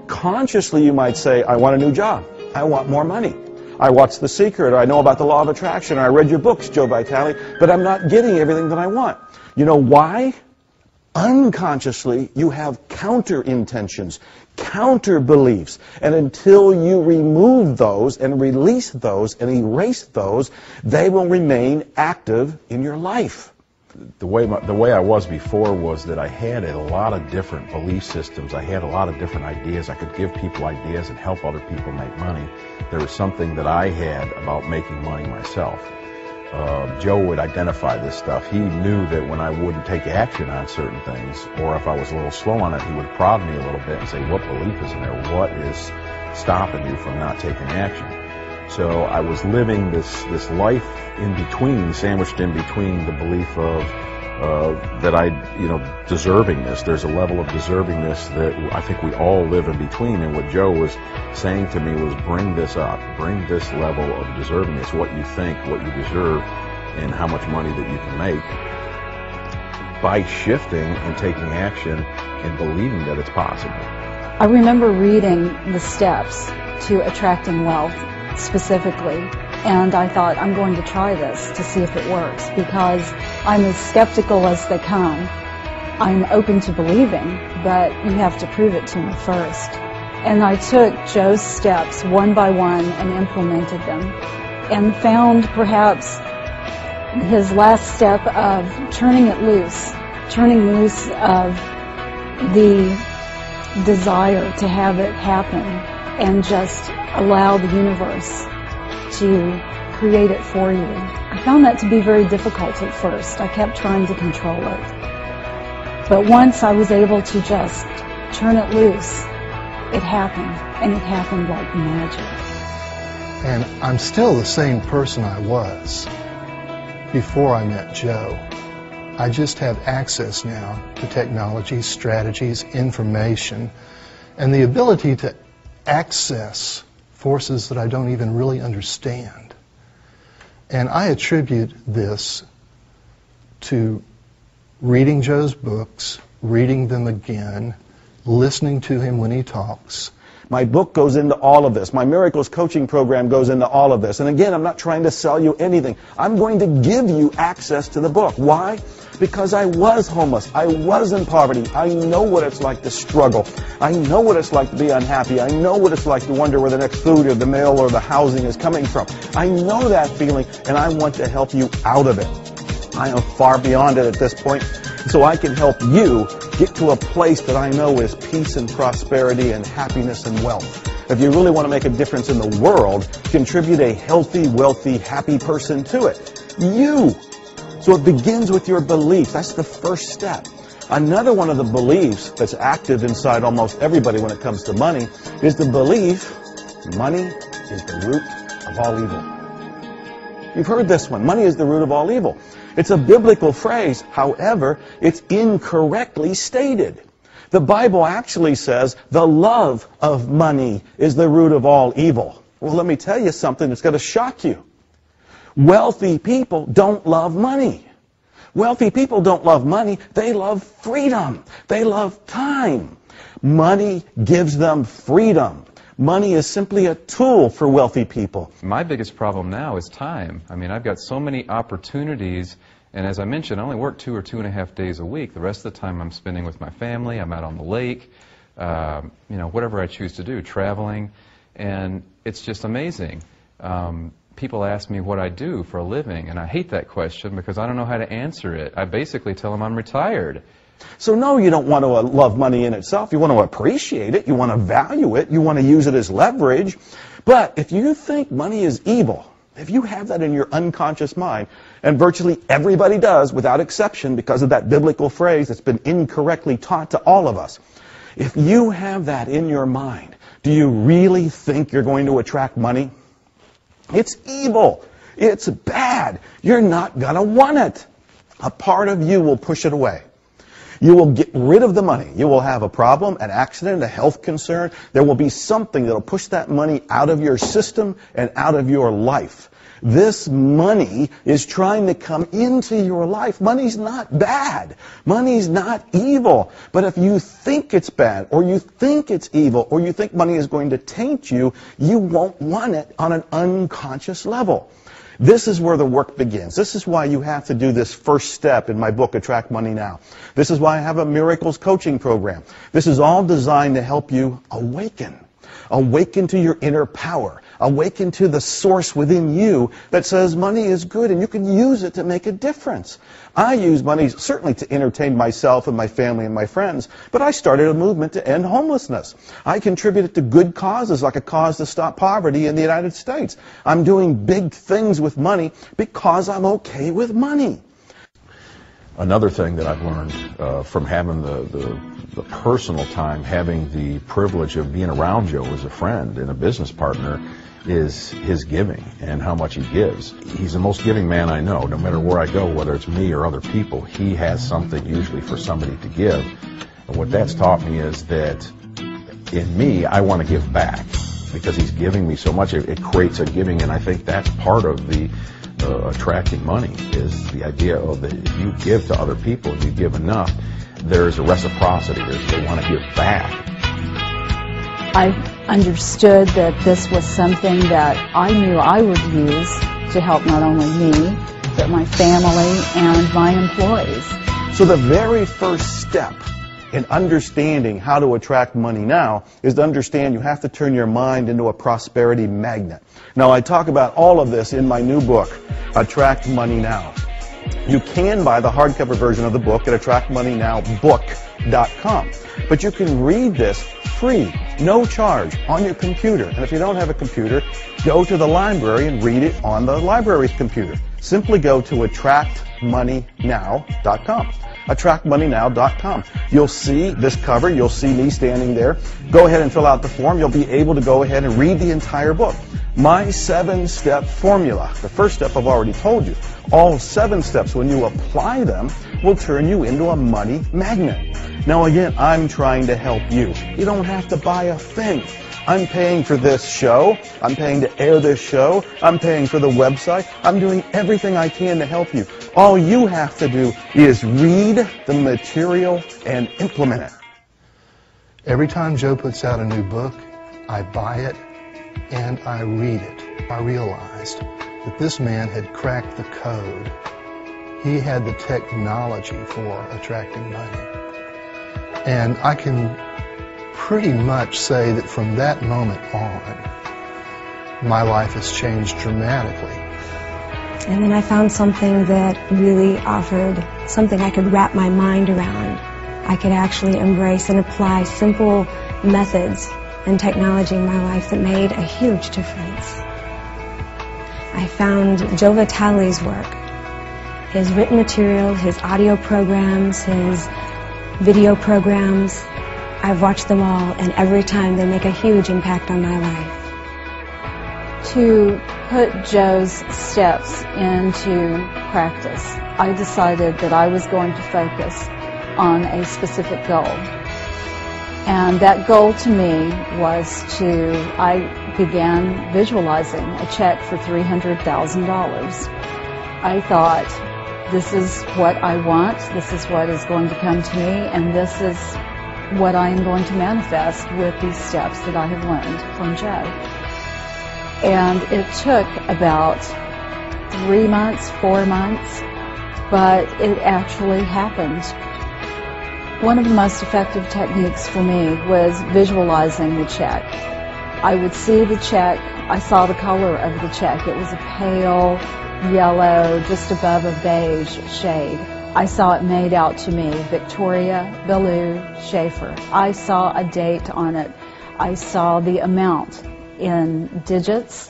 consciously you might say, I want a new job. I want more money. I watched The Secret, or I know about the law of attraction, or I read your books, Joe Vitale, but I'm not getting everything that I want. You know why? Unconsciously, you have counter intentions, counter beliefs, and until you remove those and release those and erase those, they will remain active in your life. The way I was before was that I had a lot of different belief systems. I had a lot of different ideas. I could give people ideas and help other people make money. There was something that I had about making money myself. Joe would identify this stuff. He knew that when I wouldn't take action on certain things, or if I was a little slow on it, he would prod me a little bit and say, what belief is in there? What is stopping you from not taking action? So I was living this life in between, sandwiched in between the belief of that deservingness. There's a level of deservingness that I think we all live in between. And what Joe was saying to me was, bring this up, bring this level of deservingness, what you think, what you deserve, and how much money that you can make, by shifting and taking action and believing that it's possible. I remember reading the steps to attracting wealth specifically, and I thought, I'm going to try this to see if it works, because I'm as skeptical as they come. I'm open to believing, but you have to prove it to me first. And I took Joe's steps one by one and implemented them, and found perhaps his last step of turning loose of the desire to have it happen, and just allow the universe to create it for you. I found that to be very difficult at first. I kept trying to control it. But once I was able to just turn it loose, it happened, and it happened like magic. And I'm still the same person I was before I met Joe. I just have access now to technology, strategies, information, and the ability to access forces that I don't even really understand. And I attribute this to reading Joe's books, reading them again, listening to him when he talks. My book goes into all of this. My Miracles coaching program goes into all of this. And again, I'm not trying to sell you anything. I'm going to give you access to the book. Why? Because I was homeless. I was in poverty. I know what it's like to struggle. I know what it's like to be unhappy. I know what it's like to wonder where the next food or the mail or the housing is coming from. I know that feeling, and I want to help you out of it. I am far beyond it at this point, so I can help you get to a place that I know is peace and prosperity and happiness and wealth. If you really want to make a difference in the world, contribute a healthy, wealthy, happy person to it. You. So it begins with your beliefs. That's the first step. Another one of the beliefs that's active inside almost everybody when it comes to money is the belief money is the root of all evil. You've heard this one. Money is the root of all evil. It's a biblical phrase. However, it's incorrectly stated. The Bible actually says the love of money is the root of all evil. Well, let me tell you something that's going to shock you. Wealthy people don't love money. Wealthy people don't love money. They love freedom. They love time. Money gives them freedom. Money is simply a tool for wealthy people. My biggest problem now is time. I mean, I've got so many opportunities, and as I mentioned, I only work 2 or 2.5 days a week. The rest of the time I'm spending with my family. I'm out on the lake, whatever I choose to do, traveling, and it's just amazing. People ask me what I do for a living, and I hate that question because I don't know how to answer it. I basically tell them I'm retired. So no, you don't want to love money in itself. You want to appreciate it. You want to value it. You want to use it as leverage. But if you think money is evil, if you have that in your unconscious mind, and virtually everybody does without exception because of that biblical phrase that's been incorrectly taught to all of us, if you have that in your mind, do you really think you're going to attract money? It's evil. It's bad. You're not going to want it. A part of you will push it away. You will get rid of the money. You will have a problem, an accident, a health concern. There will be something that will push that money out of your system and out of your life. This money is trying to come into your life. Money's not bad. Money's not evil. But if you think it's bad, or you think it's evil, or you think money is going to taint you, you won't want it on an unconscious level. This is where the work begins. This is why you have to do this first step in my book, Attract Money Now. This is why I have a Miracles coaching program. This is all designed to help you awaken. Awaken to your inner power. Awaken to the source within you that says money is good and you can use it to make a difference. I use money certainly to entertain myself and my family and my friends, but I started a movement to end homelessness. I contributed to good causes like a cause to stop poverty in the United States. I'm doing big things with money because I'm okay with money. Another thing that I've learned from having the personal time, having the privilege of being around Joe as a friend and a business partner, is his giving and how much he gives. He's the most giving man I know. No matter where I go, whether it's me or other people, he has something usually for somebody to give. And what that's taught me is that in me, I want to give back because he's giving me so much. It creates a giving, and I think that's part of the attracting money, is the idea of that if you give to other people and you give enough, there's a reciprocity. They want to give back. I understood that this was something that I knew I would use to help not only me, but my family and my employees. So the very first step in understanding how to attract money now is to understand you have to turn your mind into a prosperity magnet. Now, I talk about all of this in my new book, Attract Money Now. You can buy the hardcover version of the book at attractmoneyNowbook.com. But you can read this free, no charge, on your computer. And if you don't have a computer, go to the library and read it on the library's computer. Simply go to attractmoneynow.com. attractmoneynow.com. You'll see this cover. You'll see me standing there. Go ahead and fill out the form. You'll be able to go ahead and read the entire book. My 7-step formula. The first step I've already told you. All 7 steps, when you apply them, will turn you into a money magnet. Now again, I'm trying to help you. You don't have to buy a thing. I'm paying for this show. I'm paying to air this show. I'm paying for the website. I'm doing everything I can to help you. All you have to do is read the material and implement it. Every time Joe puts out a new book, I buy it and I read it. I realized that this man had cracked the code. He had the technology for attracting money. And I can pretty much say that from that moment on, my life has changed dramatically. And then I found something that really offered something I could wrap my mind around. I could actually embrace and apply simple methods and technology in my life that made a huge difference. I found Joe Vitale's work, his written material, his audio programs, his video programs. I've watched them all, and every time they make a huge impact on my life. To put Joe's steps into practice, I decided that I was going to focus on a specific goal. And that goal to me was I began visualizing a check for $300,000. I thought, this is what I want, this is what is going to come to me, and this is what I am going to manifest with these steps that I have learned from Joe. And it took about 3 months, 4 months, but it actually happened. One of the most effective techniques for me was visualizing the check. I would see the check, I saw the color of the check. It was a pale yellow, just above a beige shade. I saw it made out to me, Victoria Bellou Schaefer. I saw a date on it. I saw the amount in digits,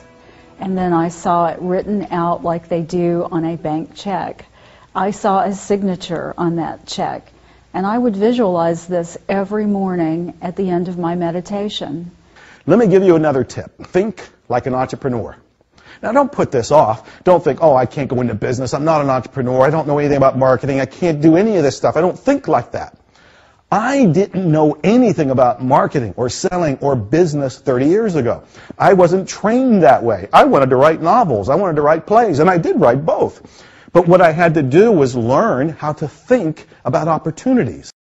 and then I saw it written out like they do on a bank check. I saw a signature on that check, and I would visualize this every morning at the end of my meditation. Let me give you another tip. Think like an entrepreneur. Now, don't put this off. Don't think, oh, I can't go into business. I'm not an entrepreneur. I don't know anything about marketing. I can't do any of this stuff. I don't think like that. I didn't know anything about marketing or selling or business 30 years ago. I wasn't trained that way. I wanted to write novels. I wanted to write plays, and I did write both. But what I had to do was learn how to think about opportunities.